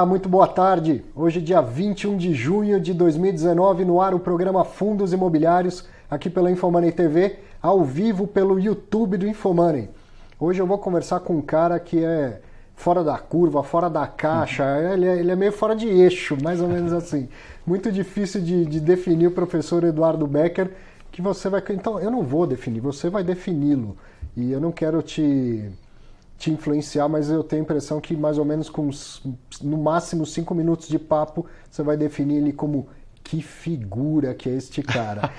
Olá, muito boa tarde. Hoje, dia 21 de junho de 2019, no ar o programa Fundos Imobiliários, aqui pela Infomoney TV, ao vivo pelo YouTube do Infomoney. Hoje eu vou conversar com um cara que é fora da curva, fora da caixa, ele é meio fora de eixo, mais ou menos assim. Muito difícil de definir o professor Eduardo Becker, que você vai... Então, eu não vou definir, você vai defini-lo. E eu não quero te influenciar, mas eu tenho a impressão que mais ou menos com no máximo 5 minutos de papo você vai definir ele como que figura que é este cara.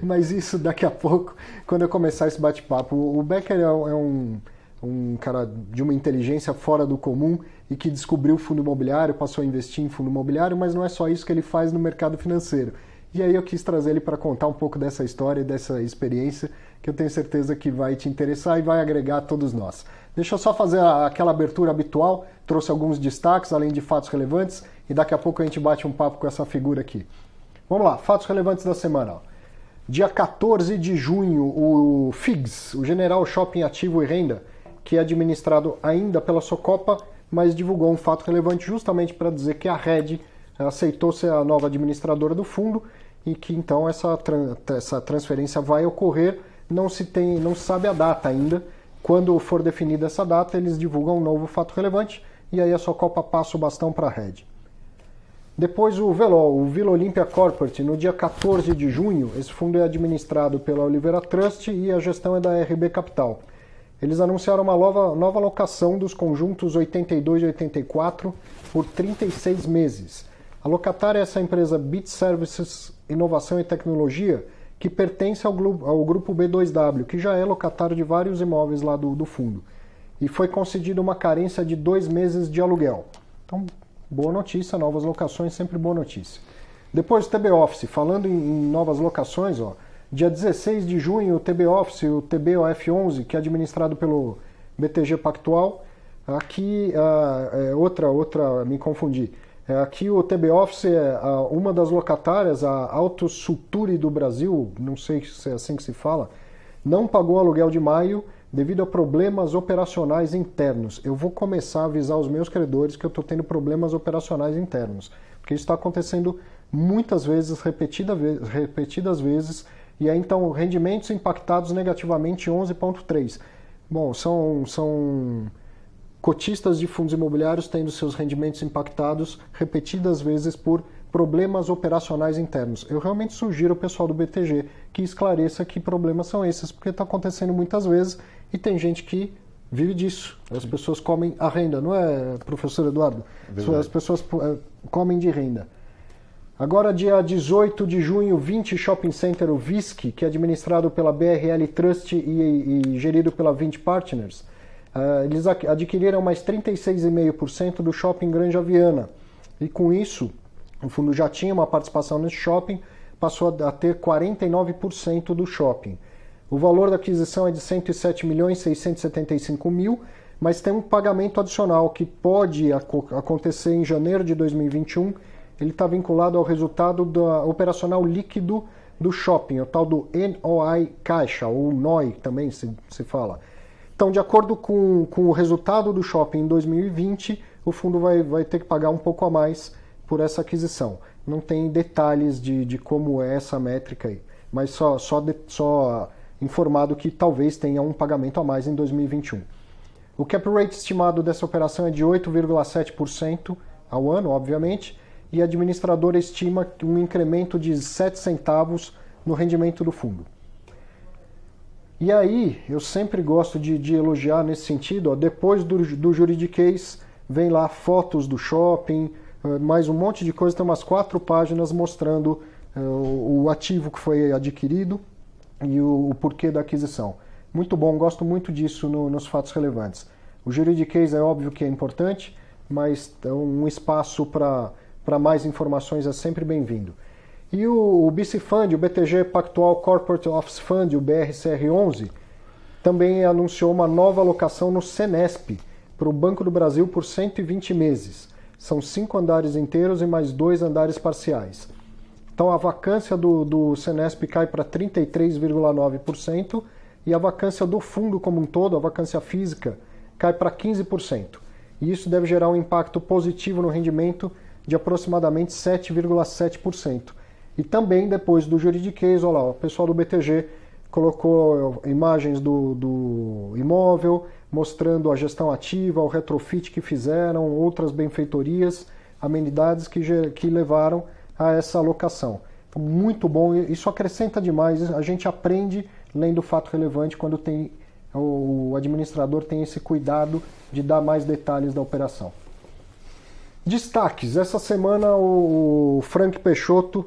Mas isso daqui a pouco, quando eu começar esse bate-papo. O Becker é um cara de uma inteligência fora do comum e que descobriu o fundo imobiliário, passou a investir em fundo imobiliário, mas não é só isso que ele faz no mercado financeiro. E aí eu quis trazer ele para contar um pouco dessa história e dessa experiência que eu tenho certeza que vai te interessar e vai agregar a todos nós. Deixa eu só fazer aquela abertura habitual, trouxe alguns destaques, além de fatos relevantes, e daqui a pouco a gente bate um papo com essa figura aqui. Vamos lá, fatos relevantes da semana. Dia 14 de junho, o FIGS, o General Shopping Ativo e Renda, que é administrado ainda pela Socopa, mas divulgou um fato relevante justamente para dizer que a Red aceitou ser a nova administradora do fundo e que então essa transferência vai ocorrer. Não se sabe a data ainda. Quando for definida essa data, eles divulgam um novo fato relevante e aí a Socopa passa o bastão para a Red. Depois o VELOL, o Vila Olímpia Corporate, no dia 14 de junho, esse fundo é administrado pela Oliveira Trust e a gestão é da RB Capital. Eles anunciaram uma nova locação dos conjuntos 82 e 84 por 36 meses. A locatária é essa empresa Bit Services Inovação e Tecnologia, que pertence ao grupo B2W, que já é locatário de vários imóveis lá do fundo. E foi concedida uma carência de 2 meses de aluguel. Então, boa notícia, novas locações, sempre boa notícia. Depois o TB Office, falando em novas locações, dia 16 de junho o TB Office, o TBOF11, que é administrado pelo BTG Pactual, aqui, me confundi. Aqui o TB Office é uma das locatárias, a Auto Sulturi do Brasil, não sei se é assim que se fala, não pagou aluguel de maio devido a problemas operacionais internos. Eu vou começar a avisar os meus credores que eu estou tendo problemas operacionais internos, porque isso está acontecendo muitas vezes, repetidas vezes, e aí então rendimentos impactados negativamente 11,3. Bom, são cotistas de fundos imobiliários tendo seus rendimentos impactados repetidas vezes por problemas operacionais internos. Eu realmente sugiro ao pessoal do BTG que esclareça que problemas são esses, porque está acontecendo muitas vezes e tem gente que vive disso. As pessoas comem a renda, não é, professor Eduardo? As pessoas comem de renda. Agora, dia 18 de junho, 20 Shopping Center, o VISC, que é administrado pela BRL Trust e gerido pela 20 Partners, eles adquiriram mais 36,5% do shopping Granja Viana. E com isso, o fundo já tinha uma participação nesse shopping, passou a ter 49% do shopping. O valor da aquisição é de 107.675.000, mas tem um pagamento adicional que pode acontecer em janeiro de 2021. Ele está vinculado ao resultado operacional líquido do shopping, o tal do NOI Caixa, ou NOI também se fala. Então, de acordo com o resultado do shopping em 2020, o fundo vai ter que pagar um pouco a mais por essa aquisição. Não tem detalhes de como é essa métrica aí, mas só informado que talvez tenha um pagamento a mais em 2021. O cap rate estimado dessa operação é de 8,7% ao ano, obviamente, e a administradora estima um incremento de 7 centavos no rendimento do fundo. E aí, eu sempre gosto de elogiar nesse sentido, depois do juridiquês, vem lá fotos do shopping, mais um monte de coisa, tem umas 4 páginas mostrando o ativo que foi adquirido e o porquê da aquisição. Muito bom, gosto muito disso nos fatos relevantes. O juridiquês é óbvio que é importante, mas um espaço para mais informações é sempre bem-vindo. E o BC Fund, o BTG Pactual Corporate Office Fund, o BRCR11, também anunciou uma nova alocação no Senesp, para o Banco do Brasil por 120 meses. São 5 andares inteiros e mais 2 andares parciais. Então a vacância do Senesp cai para 33,9% e a vacância do fundo como um todo, a vacância física, cai para 15%. e isso deve gerar um impacto positivo no rendimento de aproximadamente 7,7%. E também depois do juridiquês, olha lá, o pessoal do BTG colocou imagens do imóvel, mostrando a gestão ativa, o retrofit que fizeram, outras benfeitorias, amenidades que levaram a essa alocação. Então, muito bom, isso acrescenta demais, a gente aprende lendo o fato relevante quando o administrador tem esse cuidado de dar mais detalhes da operação. Destaques, essa semana o Frank Peixoto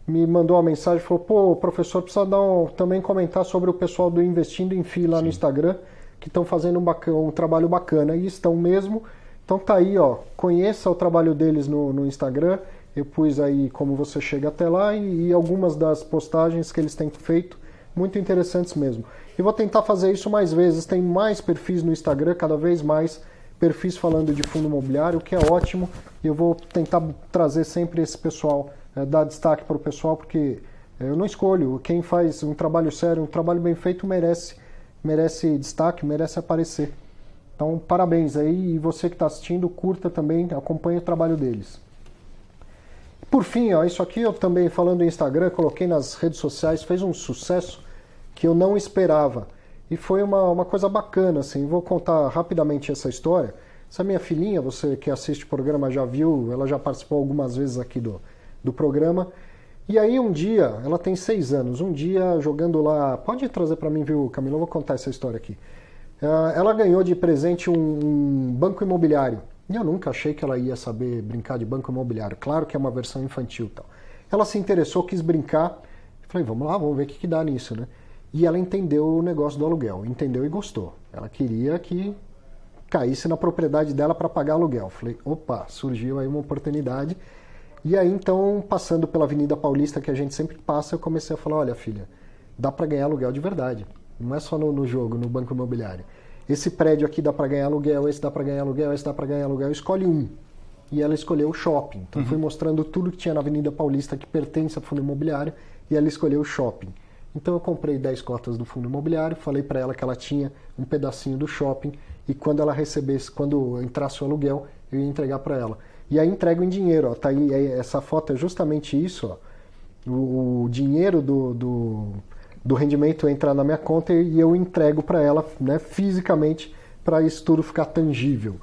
me mandou uma mensagem e falou, pô, professor, precisa também comentar sobre o pessoal do Investindo em FI lá no Instagram, que estão fazendo um trabalho bacana, e estão mesmo. Então tá aí, ó, conheça o trabalho deles no Instagram, eu pus aí como você chega até lá e algumas das postagens que eles têm feito, muito interessantes mesmo. E vou tentar fazer isso mais vezes, tem mais perfis no Instagram, cada vez mais perfis falando de fundo imobiliário, o que é ótimo, e eu vou tentar trazer sempre esse pessoal, dar destaque para o pessoal, porque eu não escolho, quem faz um trabalho sério, um trabalho bem feito merece destaque, merece aparecer. Então, parabéns aí, e você que está assistindo, curta também, acompanhe o trabalho deles. Por fim, ó, isso aqui eu também, falando em Instagram, coloquei nas redes sociais, fez um sucesso que eu não esperava. E foi uma coisa bacana, assim, vou contar rapidamente essa história. Essa minha filhinha, você que assiste o programa já viu, ela já participou algumas vezes aqui do programa. E aí um dia, ela tem 6 anos, um dia jogando lá, pode trazer para mim, viu, Camilo? Eu vou contar essa história aqui. Ela ganhou de presente um banco imobiliário. E eu nunca achei que ela ia saber brincar de banco imobiliário. Claro que é uma versão infantil e tal. Ela se interessou, quis brincar. Falei, vamos lá, vamos ver o que dá nisso, né? E ela entendeu o negócio do aluguel, entendeu e gostou. Ela queria que caísse na propriedade dela para pagar aluguel. Falei, opa, surgiu aí uma oportunidade. E aí, então, passando pela Avenida Paulista, que a gente sempre passa, eu comecei a falar, olha, filha, dá para ganhar aluguel de verdade. Não é só no jogo, no banco imobiliário. Esse prédio aqui dá para ganhar aluguel, esse dá para ganhar aluguel, esse dá para ganhar aluguel, escolhe um. E ela escolheu o shopping. Então, fui mostrando tudo que tinha na Avenida Paulista que pertence ao fundo imobiliário, e ela escolheu o shopping. Então eu comprei 10 cotas do fundo imobiliário, falei para ela que ela tinha um pedacinho do shopping e quando ela recebesse, quando entrasse o aluguel, eu ia entregar para ela. E aí entrego em dinheiro, ó, tá aí, essa foto é justamente isso, ó, o dinheiro do rendimento entra na minha conta e eu entrego para ela, né, fisicamente, para isso tudo ficar tangível.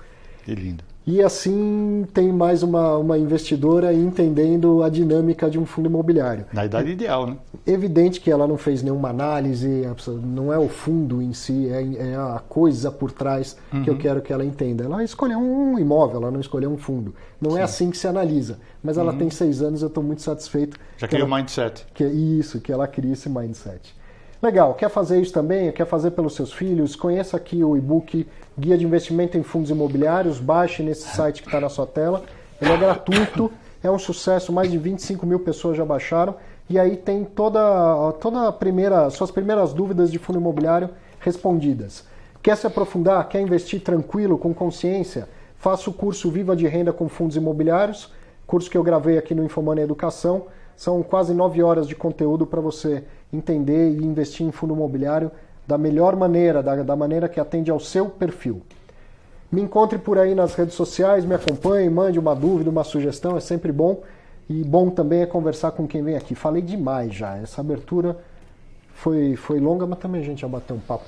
Que lindo. E assim tem mais uma investidora entendendo a dinâmica de um fundo imobiliário. Na idade ideal, né? Evidente que ela não fez nenhuma análise, não é o fundo em si, é a coisa por trás que eu quero que ela entenda. Ela escolheu um imóvel, ela não escolheu um fundo. Não é assim que se analisa. Mas ela tem 6 anos, eu estou muito satisfeito. Já criou o mindset. Que ela cria esse mindset. Legal, quer fazer isso também? Quer fazer pelos seus filhos? Conheça aqui o e-book Guia de Investimento em Fundos Imobiliários, baixe nesse site que está na sua tela. Ele é gratuito, é um sucesso, mais de 25 mil pessoas já baixaram. E aí tem suas primeiras dúvidas de fundo imobiliário respondidas. Quer se aprofundar? Quer investir tranquilo, com consciência? Faça o curso Viva de Renda com Fundos Imobiliários, curso que eu gravei aqui no Infomoney Educação. São quase 9 horas de conteúdo para você entender e investir em fundo imobiliário da melhor maneira, da maneira que atende ao seu perfil. Me encontre por aí nas redes sociais, me acompanhe, mande uma dúvida, uma sugestão, é sempre bom. E bom também é conversar com quem vem aqui. Falei demais já, essa abertura foi longa, mas também a gente já bateu um papo.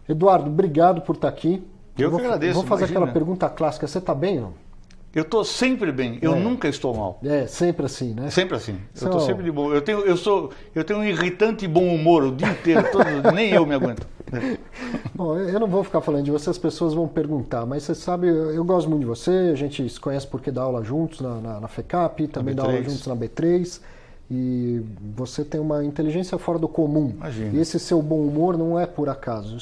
Eduardo, obrigado por estar aqui. Eu que agradeço. Vou fazer aquela pergunta clássica, você está bem, não? Eu estou sempre bem, eu nunca estou mal. É, sempre assim, né? Sempre assim. Eu estou sempre de boa. Eu tenho um irritante bom humor o dia inteiro, nem eu me aguento. Bom, eu não vou ficar falando de você, as pessoas vão perguntar, mas você sabe, eu gosto muito de você, a gente se conhece porque dá aula juntos na FECAP, também dá aula juntos na B3, e você tem uma inteligência fora do comum. Imagina. E esse seu bom humor não é por acaso,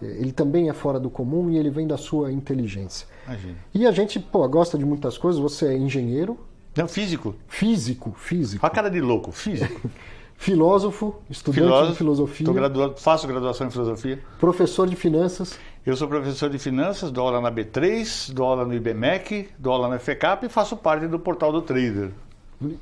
ele também é fora do comum e ele vem da sua inteligência. Imagina. E a gente, gosta de muitas coisas, você é engenheiro. Não, físico. Físico. A cara de louco, físico. Filósofo, estudante de filosofia. Faço graduação em filosofia. Professor de finanças. Eu sou professor de finanças, dou aula na B3, dou aula no IBMEC, dou aula na FECAP e faço parte do portal do Trader.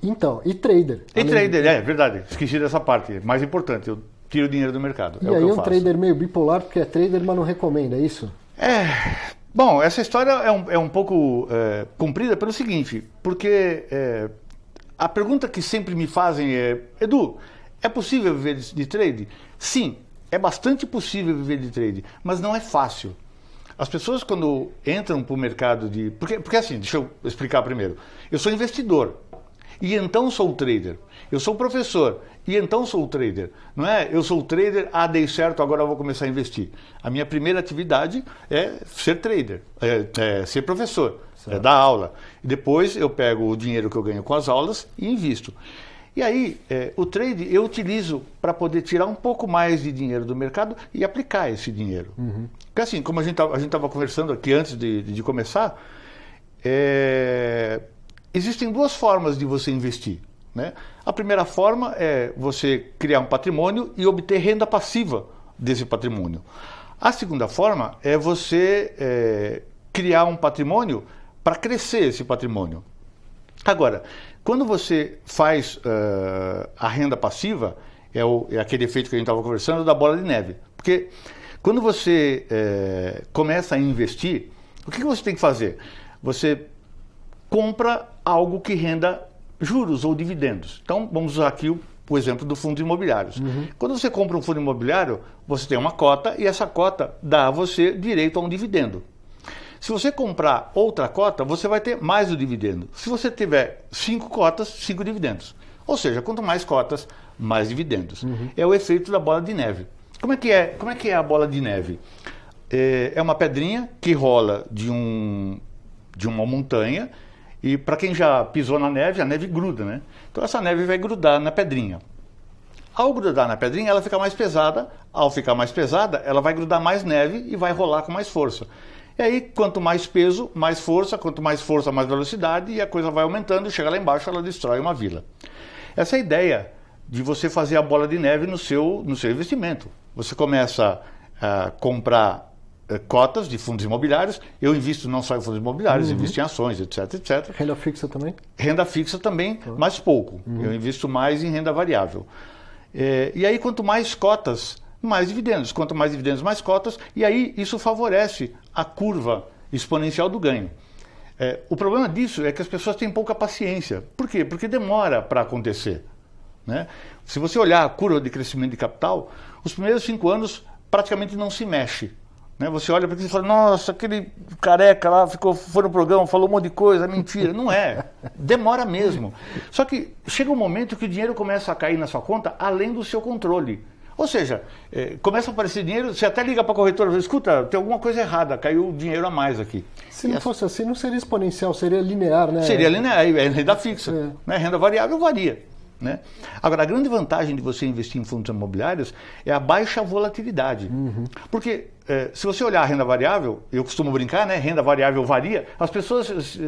Então, e trader. É verdade, esqueci dessa parte, mais importante, eu tiro dinheiro do mercado. E aí um trader meio bipolar, porque é trader, mas não recomenda, é isso? Bom, essa história é um pouco comprida pelo seguinte, porque a pergunta que sempre me fazem é: Edu, é possível viver de trade? Sim, é bastante possível viver de trade, mas não é fácil. As pessoas, quando entram para o mercado de... Porque assim, deixa eu explicar primeiro. Eu sou investidor e então sou trader. Eu sou professor e então sou trader. Não é? Eu sou trader, dei certo, agora eu vou começar a investir. A minha primeira atividade é ser trader, ser professor, dar aula. E depois eu pego o dinheiro que eu ganho com as aulas e invisto. E aí, o trade eu utilizo para poder tirar um pouco mais de dinheiro do mercado e aplicar esse dinheiro. Porque assim, como a gente estava conversando aqui antes de começar, existem duas formas de você investir, né? A primeira forma é você criar um patrimônio e obter renda passiva desse patrimônio. A segunda forma é você criar um patrimônio para crescer esse patrimônio. Agora, quando você faz a renda passiva, é aquele efeito que a gente estava conversando da bola de neve. Porque quando você começa a investir, o que você tem que fazer? Você compra algo que renda juros ou dividendos. Então, vamos usar aqui o exemplo do fundo imobiliários. Quando você compra um fundo imobiliário, você tem uma cota e essa cota dá a você direito a um dividendo. Se você comprar outra cota, você vai ter mais o dividendo. Se você tiver 5 cotas, 5 dividendos. Ou seja, quanto mais cotas, mais dividendos. É o efeito da bola de neve. Como é que é a bola de neve? É uma pedrinha que rola de uma montanha e para quem já pisou na neve, a neve gruda, né? Então essa neve vai grudar na pedrinha. Ao grudar na pedrinha, ela fica mais pesada. Ao ficar mais pesada, ela vai grudar mais neve e vai rolar com mais força. E aí, quanto mais peso, mais força, quanto mais força, mais velocidade, e a coisa vai aumentando, e chega lá embaixo, ela destrói uma vila. Essa é a ideia de você fazer a bola de neve no seu investimento. Você começa a comprar cotas de fundos imobiliários. Eu invisto não só em fundos imobiliários, invisto em ações, etc, etc. Renda fixa também? Renda fixa também, mas pouco. Eu invisto mais em renda variável. E aí, quanto mais cotas, mais dividendos. Quanto mais dividendos, mais cotas. E aí, isso favorece a curva exponencial do ganho. O problema disso é que as pessoas têm pouca paciência. Por quê? Porque demora para acontecer, né? Se você olhar a curva de crescimento de capital, os primeiros 5 anos praticamente não se mexe, né? Você olha para aquilo e fala: nossa, aquele careca lá foi no programa, falou um monte de coisa, mentira. Não é. Demora mesmo. Só que chega um momento que o dinheiro começa a cair na sua conta além do seu controle. Ou seja, começa a aparecer dinheiro, você até liga para a corretora e fala: escuta, tem alguma coisa errada, caiu dinheiro a mais aqui. Se não fosse assim, não seria exponencial, seria linear, né? Seria linear, é renda fixa. Né? Renda variável varia, né? Agora, a grande vantagem de você investir em fundos imobiliários é a baixa volatilidade. Porque se você olhar a renda variável, eu costumo brincar, né? Renda variável varia. As pessoas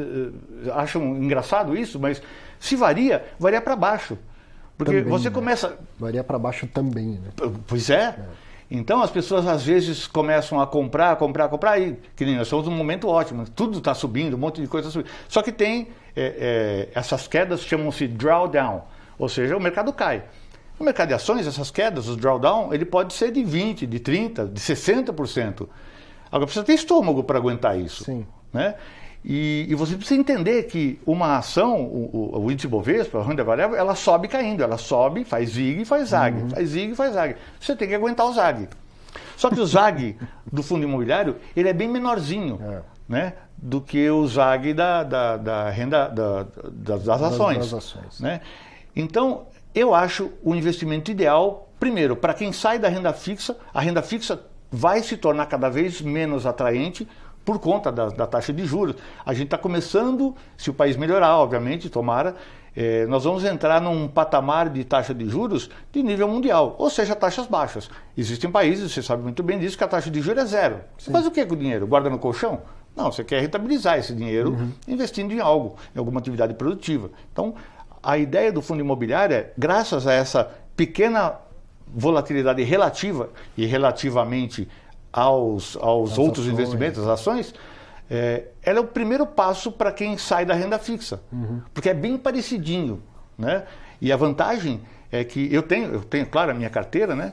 acham engraçado isso, mas se varia para baixo. Porque também, você começa... Varia para baixo também, né? Pois é. Então as pessoas às vezes começam a comprar, e que nem nós estamos num momento ótimo, tudo está subindo, um monte de coisa está subindo. Só que tem essas quedas, chamam-se drawdown, ou seja, o mercado cai. No mercado de ações, essas quedas, os drawdown, ele pode ser de 20%, de 30%, de 60%. Agora precisa ter estômago para aguentar isso. Sim. Né? E você precisa entender que uma ação, o índice Bovespa, a renda variável, ela sobe caindo, ela sobe, faz zig e faz zag, faz zig e faz zag. Você tem que aguentar o zag. Só que o zag do fundo imobiliário, ele é bem menorzinho, né, do que o zag da renda das ações. Né? Então, eu acho o investimento ideal, primeiro, para quem sai da renda fixa, a renda fixa vai se tornar cada vez menos atraente por conta da taxa de juros. A gente está começando, se o país melhorar, obviamente, tomara, nós vamos entrar num patamar de taxa de juros de nível mundial, ou seja, taxas baixas. Existem países, você sabe muito bem disso, que a taxa de juros é zero. Você faz o que com o dinheiro? Guarda no colchão? Não, você quer rentabilizar esse dinheiro investindo em algo, em alguma atividade produtiva. Então, a ideia do fundo imobiliário é, graças a essa pequena volatilidade relativa e relativamente aos outros investimentos, as ações, ela é o primeiro passo para quem sai da renda fixa, porque é bem parecidinho, né? E a vantagem é que eu tenho, claro, a minha carteira, né?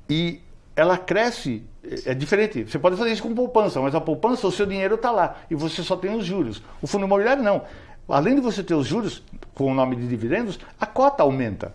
E ela cresce é diferente. Você pode fazer isso com poupança, mas a poupança, o seu dinheiro está lá e você só tem os juros. O fundo imobiliário não. Além de você ter os juros, com o nome de dividendos, a cota aumenta.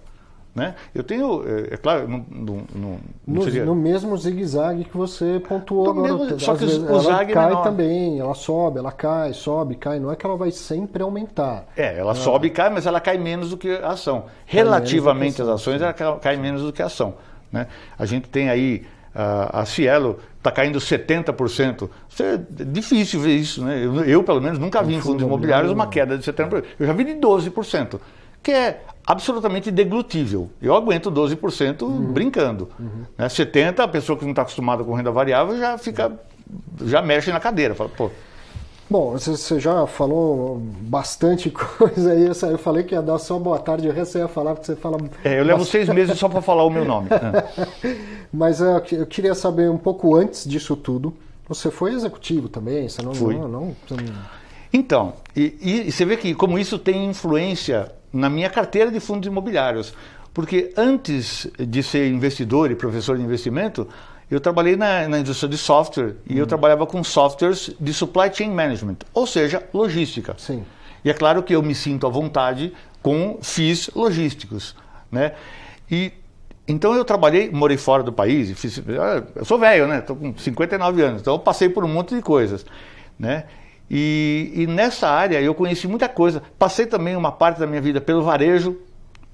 Né? Eu tenho, é claro, não seria... No mesmo zigue-zague que você pontuou agora. Mesmo, só que o zague cai menor. Também, ela sobe, ela cai, sobe, cai. Não é que ela vai sempre aumentar. Ela sobe e cai, mas ela cai menos do que a ação. Relativamente às ações, ela cai menos do que a ação. Né? A gente tem aí, a Cielo está caindo 70%. É difícil ver isso. Né? Eu, pelo menos, nunca vi em fundos imobiliários uma queda de 70%. Eu já vi de 12%, que é absolutamente deglutível. Eu aguento 12% brincando. Né? 70%, a pessoa que não está acostumada com renda variável já mexe na cadeira. Fala, pô. Bom, você já falou bastante coisa aí. Eu falei que ia dar só boa tarde, o resto você ia falar, porque você fala... eu levo 6 meses só para falar o meu nome. Mas eu queria saber um pouco antes disso tudo. Você foi executivo também? Você não, Fui. Então, e você vê que como isso tem influência na minha carteira de fundos imobiliários. Porque antes de ser investidor e professor de investimento, eu trabalhei na indústria de software e eu trabalhava com softwares de supply chain management, ou seja, logística. Sim. E é claro que eu me sinto à vontade com FIIs logísticos. Né? Então eu morei fora do país, eu sou velho, né? Estou com 59 anos, então eu passei por um monte de coisas. Né? E nessa área eu conheci muita coisa. Passei também uma parte da minha vida pelo varejo,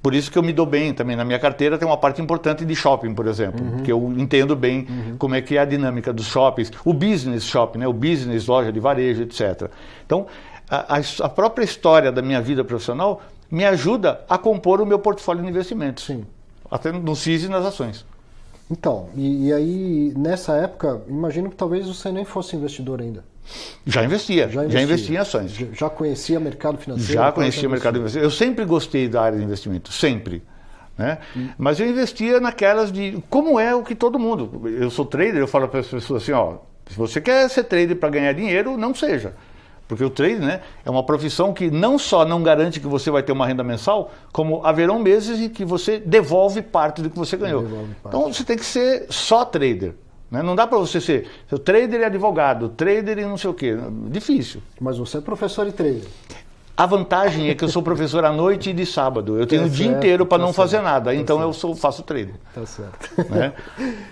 por isso que eu me dou bem também. Na minha carteira tem uma parte importante de shopping, por exemplo, que eu entendo bem como é que é a dinâmica dos shoppings, o business shopping, né? O business loja de varejo, etc. Então, a própria história da minha vida profissional me ajuda a compor o meu portfólio de investimentos. Sim. Até nos FIIs e nas ações. Então, e aí, nessa época, imagino que talvez você nem fosse investidor ainda. Já investia em ações. Já conhecia mercado financeiro? Já conhecia o mercado financeiro. Eu sempre gostei da área de investimento, sempre. Né? Mas eu investia naquelas de... Como é o que todo mundo... Eu sou trader, eu falo para as pessoas assim, ó, se você quer ser trader para ganhar dinheiro, não seja. Porque o trade, né, é uma profissão que não só não garante que você vai ter uma renda mensal, como haverão meses em que você devolve parte do que você ganhou. Então você tem que ser só trader. Né? Não dá para você ser trader e advogado, trader e não sei o quê. Difícil. Mas você é professor e trader. A vantagem é que eu sou professor à noite e de sábado. Eu tenho o dia inteiro para não fazer nada. Então eu faço trade. Tá certo. Né?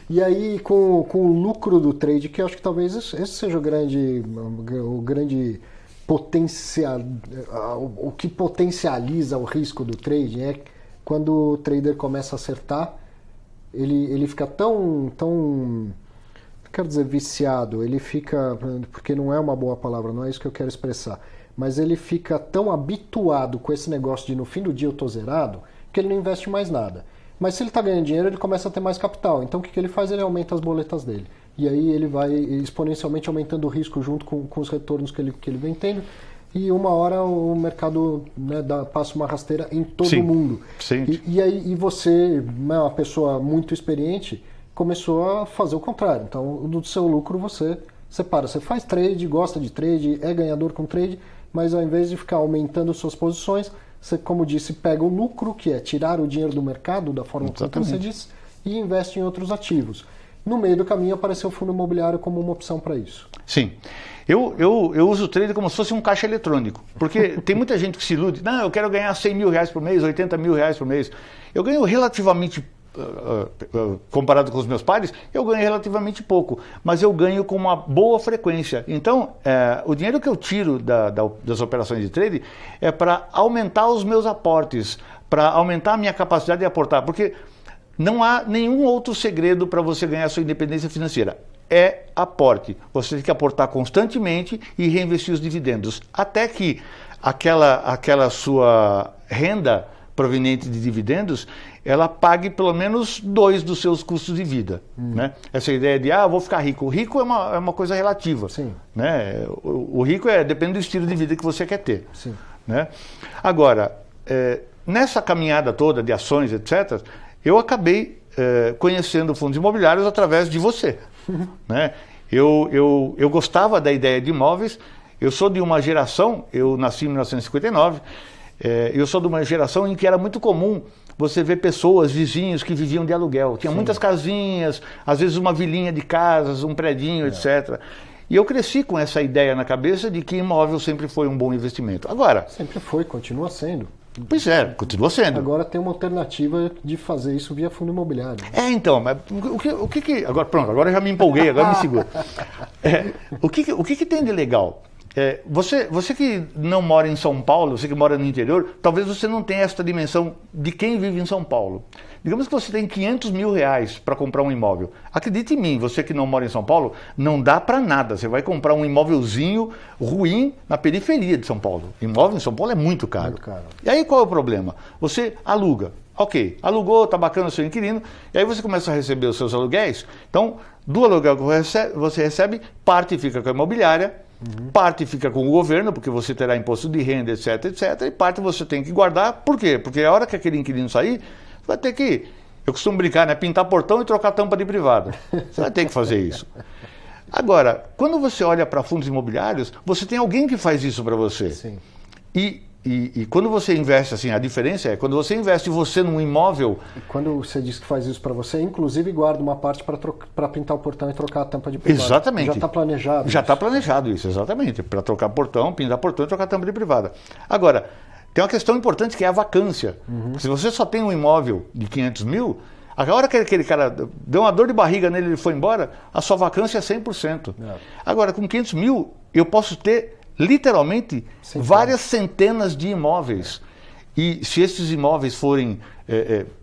E aí, com o lucro do trade, que eu acho que talvez esse seja o grande potencial, o que potencializa o risco do trade, é quando o trader começa a acertar, ele fica tão, não quero dizer viciado, ele fica, porque não é uma boa palavra, não é isso que eu quero expressar, mas ele fica tão habituado com esse negócio de no fim do dia eu tô zerado, que ele não investe mais nada. Mas se ele está ganhando dinheiro, ele começa a ter mais capital. Então o que ele faz? Ele aumenta as boletas dele. E aí ele vai exponencialmente aumentando o risco junto com os retornos que ele vem tendo. E uma hora o mercado, né, passa uma rasteira em todo mundo. Sim. E aí você, uma pessoa muito experiente, começou a fazer o contrário. Então do seu lucro você separa. Você faz trade, gosta de trade, é ganhador com trade, mas ao invés de ficar aumentando suas posições, você, como disse, pega o lucro, que é tirar o dinheiro do mercado, da forma como você disse, e investe em outros ativos. No meio do caminho apareceu o fundo imobiliário como uma opção para isso. Sim. Eu uso o trade como se fosse um caixa eletrônico. Porque tem muita gente que se ilude. Não, eu quero ganhar 100 mil reais por mês, 80 mil reais por mês. Eu ganho relativamente... comparado com os meus pares, eu ganho relativamente pouco, mas eu ganho com uma boa frequência. Então, o dinheiro que eu tiro das operações de trade é para aumentar os meus aportes, para aumentar a minha capacidade de aportar, porque não há nenhum outro segredo para você ganhar a sua independência financeira. É aporte. Você tem que aportar constantemente e reinvestir os dividendos, até que aquela sua renda proveniente de dividendos, ela pague pelo menos 2 dos seus custos de vida. Né? Essa ideia de, vou ficar rico. O rico é uma coisa relativa. Sim. Né? O rico depende do estilo de vida que você quer ter. Sim. Né? Agora, nessa caminhada toda de ações, etc., eu acabei conhecendo fundos imobiliários através de você. Né? Eu gostava da ideia de imóveis. Eu sou de uma geração, eu nasci em 1959, Eu sou de uma geração em que era muito comum você ver pessoas, vizinhos que viviam de aluguel. Tinha muitas casinhas, às vezes uma vilinha de casas, um predinho, etc. E eu cresci com essa ideia na cabeça de que imóvel sempre foi um bom investimento. Agora... Sempre foi, continua sendo. Pois é, continua sendo. Agora tem uma alternativa de fazer isso via fundo imobiliário. Então, mas o que... Agora, pronto, agora eu já me empolguei, agora me segura. O que tem de legal? Você que não mora em São Paulo, você que mora no interior, talvez você não tenha essa dimensão de quem vive em São Paulo. Digamos que você tem 500 mil reais para comprar um imóvel. Acredite em mim, você que não mora em São Paulo, não dá para nada. Você vai comprar um imóvelzinho ruim na periferia de São Paulo. Imóvel em São Paulo é muito caro. Muito caro. E aí qual é o problema? Você aluga. Ok, alugou, está bacana o seu inquilino, e aí você começa a receber os seus aluguéis. Então, do aluguel que você recebe, parte fica com a imobiliária, parte fica com o governo, porque você terá imposto de renda, etc, etc, e parte você tem que guardar. Por quê? Porque a hora que aquele inquilino sair, você vai ter que, eu costumo brincar, né? Pintar portão e trocar tampa de privada. Você vai ter que fazer isso. Agora, quando você olha para fundos imobiliários, você tem alguém que faz isso para você. Sim. E quando você investe, assim, a diferença é quando você investe você num imóvel... E quando você diz que faz isso para você, inclusive guarda uma parte para pintar o portão e trocar a tampa de privada. Exatamente. Já está planejado. Já está planejado isso, exatamente. Para trocar portão, pintar portão e trocar tampa de privada. Agora, tem uma questão importante que é a vacância. Se você só tem um imóvel de 500 mil, a hora que aquele cara deu uma dor de barriga nele e ele foi embora, a sua vacância é 100%. Agora, com 500 mil, eu posso ter... literalmente, várias centenas de imóveis. E se esses imóveis forem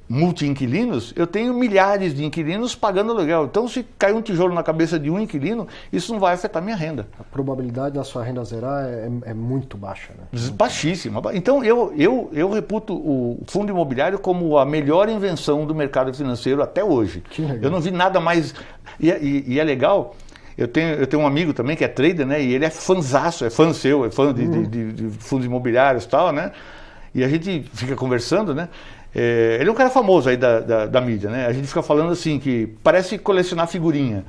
multi-inquilinos, eu tenho milhares de inquilinos pagando aluguel. Então, se cair um tijolo na cabeça de um inquilino, isso não vai afetar minha renda. A probabilidade da sua renda zerar é muito baixa, né? Baixíssima. Então, eu reputo o fundo imobiliário como a melhor invenção do mercado financeiro até hoje. Eu não vi nada mais... E é legal... Eu tenho um amigo também que é trader, né? E ele é fãzaço, é fã seu, é fã de fundos imobiliários e tal, né? E a gente fica conversando, né? Ele é um cara famoso aí da mídia, né? A gente fica falando assim que parece colecionar figurinha.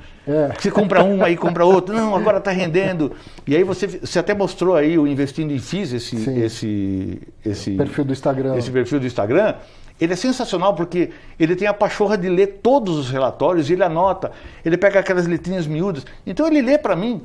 Você compra uma, aí compra outra. Não, agora está rendendo. E aí você até mostrou aí o Investindo em FIIs, esse perfil do Instagram. Esse perfil do Instagram. Ele é sensacional porque ele tem a pachorra de ler todos os relatórios, ele anota, ele pega aquelas letrinhas miúdas. Então ele lê para mim,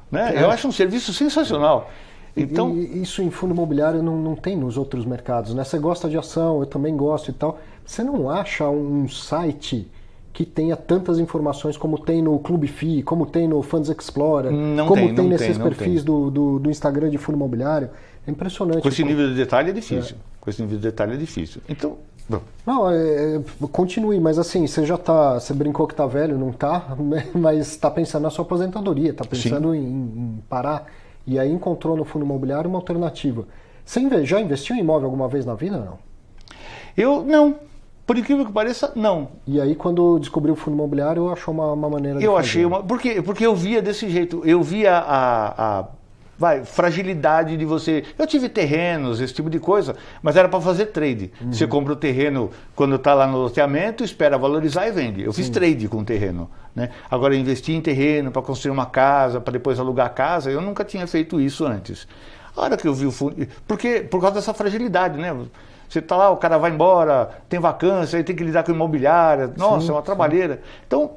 né? Eu acho um serviço sensacional. Então, e isso em fundo imobiliário não tem nos outros mercados, né? Você gosta de ação, eu também gosto e tal. Você não acha um site que tenha tantas informações como tem no Clube FI, como tem no Funds Explorer, como tem nesses perfis do Instagram de fundo imobiliário? É impressionante. Com esse nível de detalhe é difícil. Com esse nível de detalhe é difícil. Então... Não, continue, mas assim, você brincou que tá velho, não tá, mas está pensando na sua aposentadoria, está pensando em parar, e aí encontrou no fundo imobiliário uma alternativa. Você já investiu em imóvel alguma vez na vida, não? Eu não, por incrível que pareça, não. E aí quando descobriu o fundo imobiliário, achou uma maneira de fazer. Eu achei porque eu via desse jeito, eu via a fragilidade de você... Eu tive terrenos, esse tipo de coisa, mas era para fazer trade. Você compra o terreno quando está lá no loteamento, espera valorizar e vende. Eu fiz trade com o terreno, né? Agora, investir em terreno para construir uma casa, para depois alugar a casa, eu nunca tinha feito isso antes. A hora que eu vi o fundo... Por causa dessa fragilidade, né? Você está lá, o cara vai embora, tem vacância, aí tem que lidar com imobiliária. Nossa, é uma trabalheira. Então,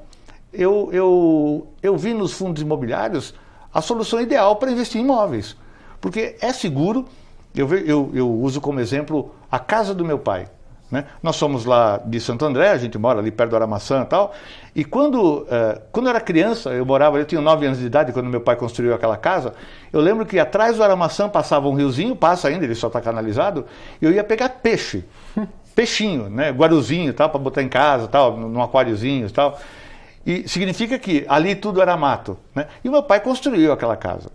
eu vi nos fundos imobiliários a solução ideal para investir em imóveis. Porque é seguro. Eu uso como exemplo a casa do meu pai, né? Nós somos lá de Santo André, a gente mora ali perto do Aramaçã e tal. E quando eu era criança, eu tinha 9 anos de idade quando meu pai construiu aquela casa. Eu lembro que atrás do Aramaçã passava um riozinho, passa ainda, ele só está canalizado, e eu ia pegar peixe. Peixinho, né? Guaruzinho e tal, para botar em casa, tal, num aquáriozinho e tal. E significa que ali tudo era mato, né? E o meu pai construiu aquela casa.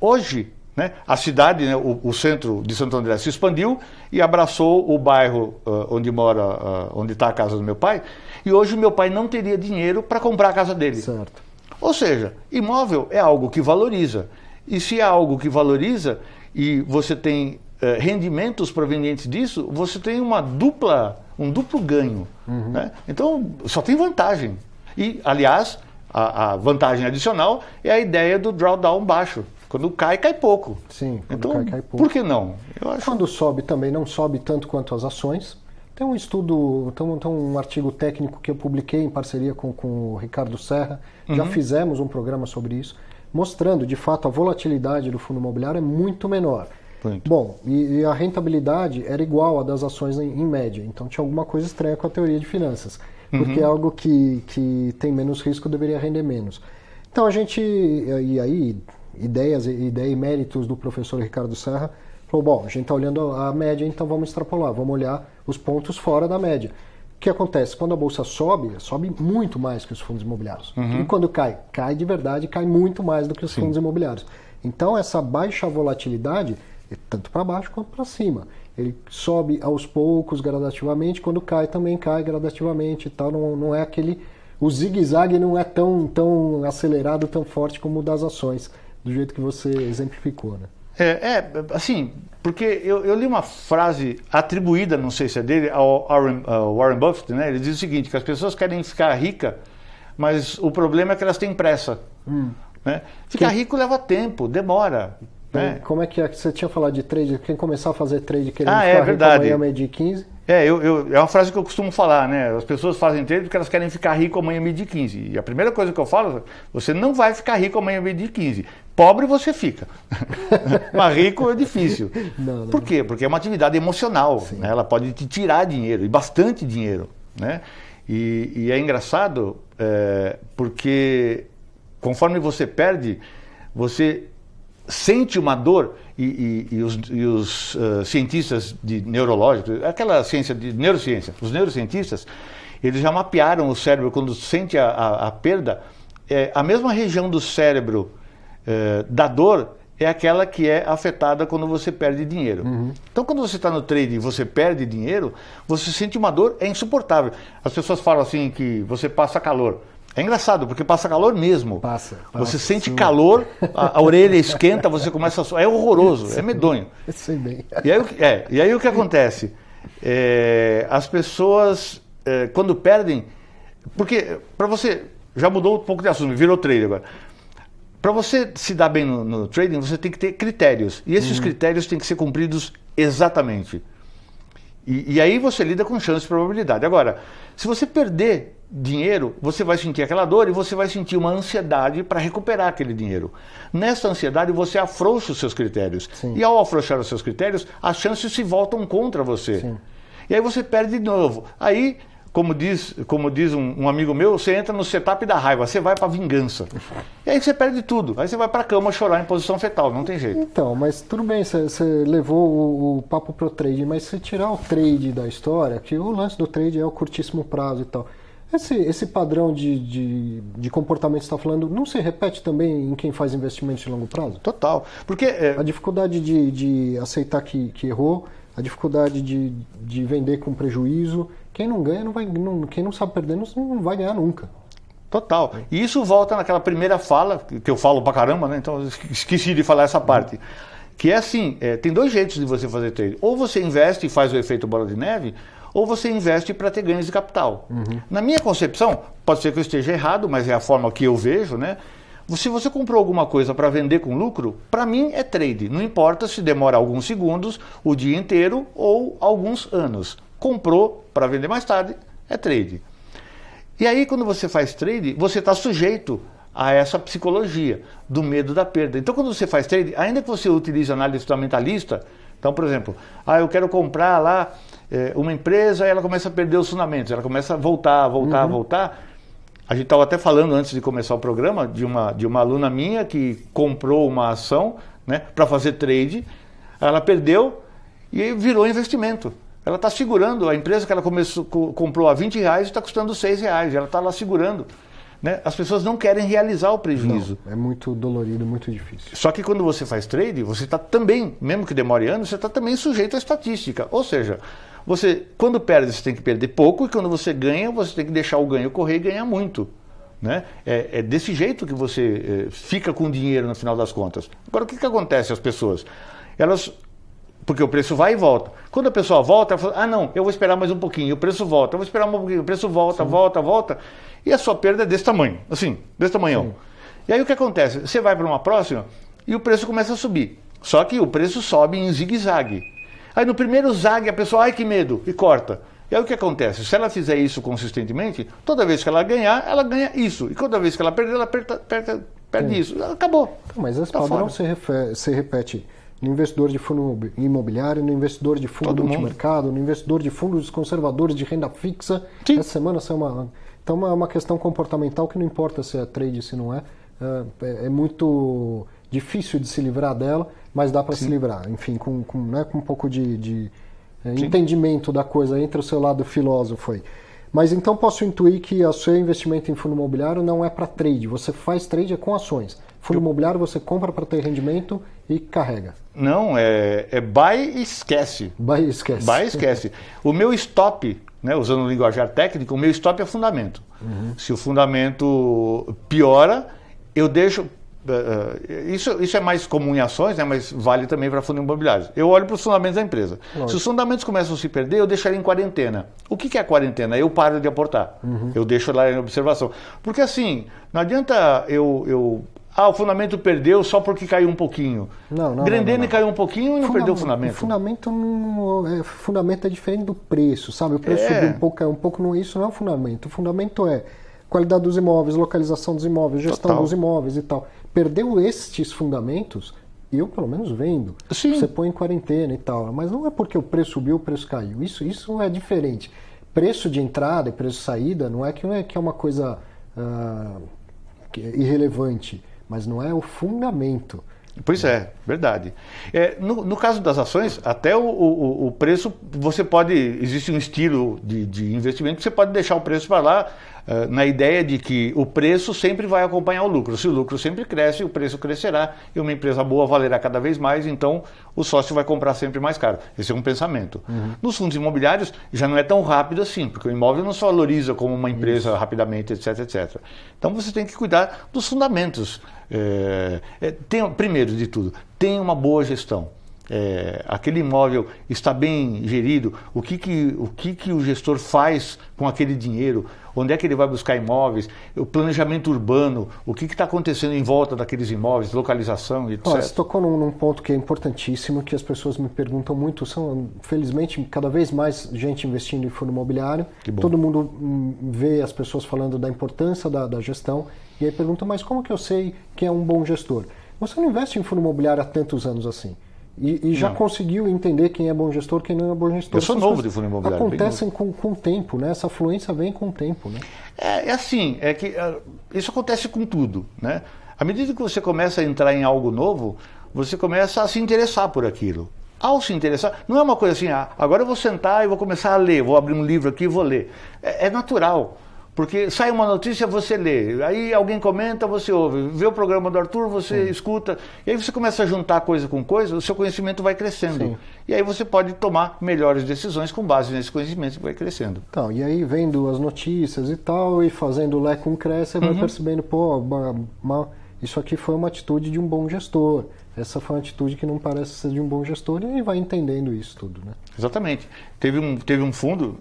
Hoje, né, a cidade, né, o centro de Santo André se expandiu e abraçou o bairro onde está a casa do meu pai. E hoje o meu pai não teria dinheiro para comprar a casa dele. Certo. Ou seja, imóvel é algo que valoriza. E se é algo que valoriza e você tem rendimentos provenientes disso, você tem um duplo ganho. Né? Então, só tem vantagem. E, aliás, a vantagem adicional é a ideia do drawdown baixo. Quando cai pouco. Sim, quando então, cai pouco. Por que não? Eu acho... Quando sobe também não sobe tanto quanto as ações. Tem um estudo, tem um artigo técnico que eu publiquei em parceria com o Ricardo Serra. Já fizemos um programa sobre isso, mostrando de fato a volatilidade do fundo imobiliário é muito menor. Muito. Bom, e a rentabilidade era igual à das ações em média. Então tinha alguma coisa estranha com a teoria de finanças. Porque é algo que tem menos risco deveria render menos. Então a gente, e aí, ideia e méritos do professor Ricardo Serra, falou, bom, a gente está olhando a média, então vamos extrapolar, vamos olhar os pontos fora da média. O que acontece? Quando a bolsa sobe muito mais que os fundos imobiliários. E quando cai de verdade, cai muito mais do que os fundos imobiliários. Então essa baixa volatilidade é tanto para baixo quanto para cima. Ele sobe aos poucos, gradativamente, quando cai também cai gradativamente e tal. Não é aquele... O zigue-zague não é tão acelerado, tão forte como o das ações, do jeito que você exemplificou, né? Assim, porque eu li uma frase atribuída, não sei se é dele, ao Warren Buffett, né? Ele diz o seguinte, que as pessoas querem ficar ricas, mas o problema é que elas têm pressa. Né? Ficar rico leva tempo, demora. Né? Como é que é? Você tinha falado de trade, quem começar a fazer trade querendo ficar rico verdade. amanhã meio-dia 15? É uma frase que eu costumo falar, né? As pessoas fazem trade porque elas querem ficar rico amanhã meio-dia 15. E a primeira coisa que eu falo, você não vai ficar rico amanhã meio-dia 15. Pobre você fica. Mas rico é difícil. Não. Por quê? Porque é uma atividade emocional. Né? Ela pode te tirar dinheiro, e bastante dinheiro. Né? E é engraçado porque conforme você perde, você sente uma dor e os cientistas neurológicos, aquela ciência de neurociência, os neurocientistas, eles já mapearam o cérebro quando sente a perda, a mesma região do cérebro da dor é aquela que é afetada quando você perde dinheiro. Então, quando você está no trade e você perde dinheiro, você sente uma dor, é insuportável. As pessoas falam assim que você passa calor. É engraçado, porque passa calor mesmo. Passa, você sente calor, a orelha esquenta, você começa a... É horroroso, é medonho. Sei bem. E aí o que acontece? As pessoas, quando perdem... Porque, para você... Já mudou um pouco de assunto, virou trader agora. Para você se dar bem no trading, você tem que ter critérios. E esses critérios têm que ser cumpridos exatamente. E aí você lida com chance e probabilidade. Agora, se você perder dinheiro, você vai sentir aquela dor e você vai sentir uma ansiedade para recuperar aquele dinheiro. Nessa ansiedade, você afrouxa os seus critérios. Sim. E ao afrouxar os seus critérios, as chances se voltam contra você. Sim. E aí você perde de novo. Aí, como diz um amigo meu, você entra no setup da raiva, você vai para a vingança. E aí você perde tudo. Aí você vai para a cama chorar em posição fetal, não tem jeito. Então, mas tudo bem, você levou o papo pro trade, mas se tirar o trade da história, que o lance do trade é o curtíssimo prazo e tal, esse padrão de comportamento que você está falando não se repete também em quem faz investimentos de longo prazo? Total. Porque a dificuldade de aceitar que errou, a dificuldade de vender com prejuízo. Quem não ganha, quem não sabe perder, não vai ganhar nunca. Total. E isso volta naquela primeira fala, que eu falo pra caramba, né? Então eu esqueci de falar essa parte. Que é assim, tem dois jeitos de você fazer trade. Ou você investe e faz o efeito bola de neve, ou você investe para ter ganhos de capital. Na minha concepção, pode ser que eu esteja errado, mas é a forma que eu vejo, né? Se você comprou alguma coisa para vender com lucro, para mim é trade. Não importa se demora alguns segundos, o dia inteiro ou alguns anos. Comprou para vender mais tarde, é trade. E aí, quando você faz trade, você está sujeito a essa psicologia do medo da perda. Então, quando você faz trade, ainda que você utilize análise fundamentalista, então, por exemplo, eu quero comprar lá uma empresa e ela começa a perder os fundamentos, ela começa a voltar. A gente estava até falando antes de começar o programa de uma aluna minha que comprou uma ação, né, para fazer trade, ela perdeu e virou investimento. Ela está segurando a empresa que ela comprou a R$20 e está custando R$6. Ela está lá segurando. Né? As pessoas não querem realizar o prejuízo. Não, é muito dolorido, muito difícil. Só que quando você faz trade, você está também, mesmo que demore anos, você está também sujeito à estatística. Ou seja, você, quando perde, você tem que perder pouco, e quando você ganha, você tem que deixar o ganho correr e ganhar muito. Né? É desse jeito que você fica com dinheiro no final das contas. Agora, o que acontece às pessoas? Porque o preço vai e volta. Quando a pessoa volta, ela fala, não, eu vou esperar mais um pouquinho, o preço volta, eu vou esperar um pouquinho, o preço volta, volta, e a sua perda é desse tamanho, assim, desse tamanhão. E aí o que acontece? Você vai para uma próxima e o preço começa a subir. Só que o preço sobe em zigue-zague. Aí no primeiro zague a pessoa, ai que medo, e corta. E aí o que acontece? Se ela fizer isso consistentemente, toda vez que ela ganhar, ela ganha isso. E toda vez que ela perder, ela perde isso. Acabou. Mas esse padrão se repete no investidor de fundo imobiliário, no investidor de fundo multimercado, no investidor de fundos conservadores de renda fixa. Sim. Essa semana saiu uma... Então é uma questão comportamental que não importa se é trade, se não é. É muito difícil de se livrar dela, mas dá para se livrar. Enfim, com um pouco de entendimento da coisa entre o seu lado filósofo aí. Mas então posso intuir que o seu investimento em fundo imobiliário não é para trade. Você faz trade com ações. Fundo imobiliário você compra para ter rendimento e carrega. Não, é buy e esquece. Buy e esquece. Buy e esquece. O meu stop, né, usando o linguajar técnico, o meu stop é fundamento. Se o fundamento piora, eu deixo... Isso é mais comum em ações, né, mas vale também para fundos imobiliários. Eu olho para os fundamentos da empresa. Lógico. Se os fundamentos começam a se perder, eu deixo ele em quarentena. O que é a quarentena? Eu paro de aportar. Eu deixo lá em observação. Porque assim, não adianta o fundamento perdeu só porque caiu um pouquinho. Grendene caiu um pouquinho e não perdeu o fundamento. Fundamento é diferente do preço, sabe? O preço subiu um pouco, caiu um pouco. Isso não é o fundamento. O fundamento é qualidade dos imóveis, localização dos imóveis, gestão dos imóveis e tal. Perdeu estes fundamentos, eu pelo menos vendo. Sim. Você põe em quarentena e tal. Mas não é porque o preço subiu, o preço caiu. Isso é diferente. Preço de entrada e preço de saída não é que é uma coisa irrelevante, mas não é o fundamento. Pois é, verdade. No caso das ações, até o preço, você pode, existe um estilo de investimento que você pode deixar o preço para lá, na ideia de que o preço sempre vai acompanhar o lucro. Se o lucro sempre cresce, o preço crescerá e uma empresa boa valerá cada vez mais, então o sócio vai comprar sempre mais caro. Esse é um pensamento. Nos fundos imobiliários já não é tão rápido assim, porque o imóvel não se valoriza como uma empresa rapidamente, etc, etc. Então você tem que cuidar dos fundamentos. Primeiro de tudo, tem uma boa gestão. Aquele imóvel está bem gerido, o que o gestor faz com aquele dinheiro, onde é que ele vai buscar imóveis, o planejamento urbano, o que está acontecendo em volta daqueles imóveis, localização, etc. Você tocou num ponto que é importantíssimo, que as pessoas me perguntam muito, felizmente cada vez mais gente investindo em fundo imobiliário, todo mundo vê as pessoas falando da importância da gestão, e aí perguntam, mas como que eu sei quem é um bom gestor? Você não investe em fundo imobiliário há tantos anos assim. E já conseguiu entender quem é bom gestor, quem não é bom gestor. Eu sou novo de fundo imobiliário. Acontecem com o tempo, né? Essa fluência vem com o tempo, né? Isso acontece com tudo, né? À medida que você começa a entrar em algo novo, você começa a se interessar por aquilo. Ao se interessar, não é uma coisa assim, agora eu vou sentar e vou começar a ler, vou abrir um livro aqui e vou ler. É natural. Porque sai uma notícia, você lê, aí alguém comenta, você ouve, vê o programa do Arthur, você escuta, e aí você começa a juntar coisa com coisa, o seu conhecimento vai crescendo. Sim. E aí você pode tomar melhores decisões com base nesse conhecimento que vai crescendo. Então, e aí vendo as notícias e tal, e fazendo o Lé com Cresce, você vai percebendo, isso aqui foi uma atitude de um bom gestor. Essa foi uma atitude que não parece ser de um bom gestor, e aí vai entendendo isso tudo, né? Exatamente. Teve um fundo,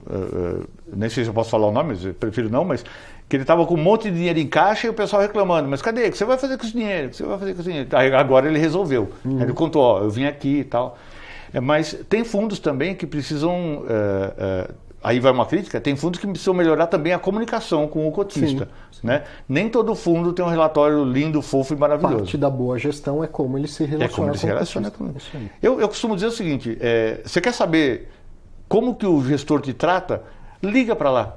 nem sei se eu posso falar o nome, eu prefiro não, mas que ele estava com um monte de dinheiro em caixa e o pessoal reclamando, mas cadê? O que você vai fazer com esse dinheiro? O que você vai fazer com esse dinheiro? Aí, agora ele resolveu. Ele contou, eu vim aqui e tal. Mas tem fundos também que precisam... Aí vai uma crítica, tem fundos que precisam melhorar também a comunicação com o cotista. Sim. Né? Nem todo fundo tem um relatório lindo, fofo e maravilhoso. Parte da boa gestão é como ele se relaciona com o cotista. Eu costumo dizer o seguinte, você quer saber como que o gestor te trata? Liga para lá,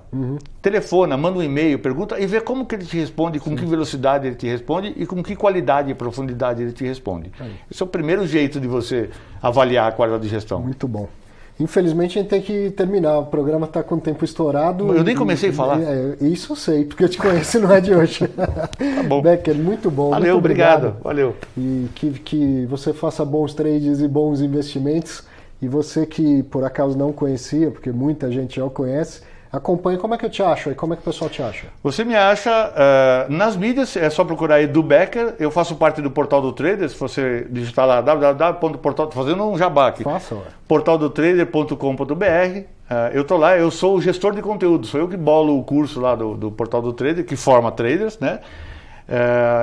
telefona, manda um e-mail, pergunta e vê como que ele te responde, com que velocidade ele te responde e com que qualidade e profundidade ele te responde. Esse é o primeiro jeito de você avaliar a qualidade de gestão. Muito bom. Infelizmente a gente tem que terminar, o programa está com o tempo estourado. Eu nem comecei a falar. Isso eu sei, porque eu te conheço, não é de hoje. Tá bom. Becker, muito bom. Valeu, muito obrigado. Valeu. E que você faça bons trades e bons investimentos. E você que por acaso não conhecia, porque muita gente já o conhece, acompanhe. Como é que eu te acho aí? Como é que o pessoal te acha? Você me acha nas mídias, é só procurar Edu Becker. Eu faço parte do Portal do Trader. Se você digitar lá www.portal, fazendo um jabá aqui. Faça, portaldotrader.com.br. Eu estou lá, eu sou o gestor de conteúdo, sou eu que bolo o curso lá do Portal do Trader, que forma traders, né?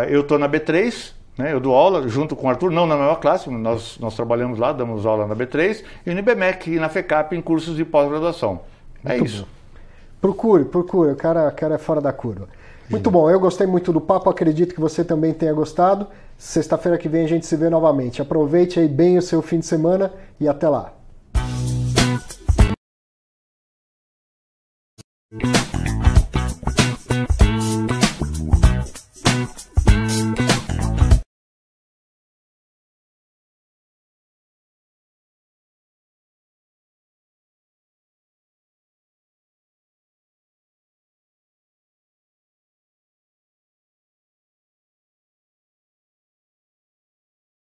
Eu estou na B3, né? Eu dou aula junto com o Arthur, não na mesma classe, nós trabalhamos lá, damos aula na B3, e no IBMEC e na FECAP em cursos de pós-graduação. É Muito isso. bom. Procure, o cara é fora da curva. Muito bom, eu gostei muito do papo, acredito que você também tenha gostado. Sexta-feira que vem a gente se vê novamente. Aproveite aí bem o seu fim de semana e até lá.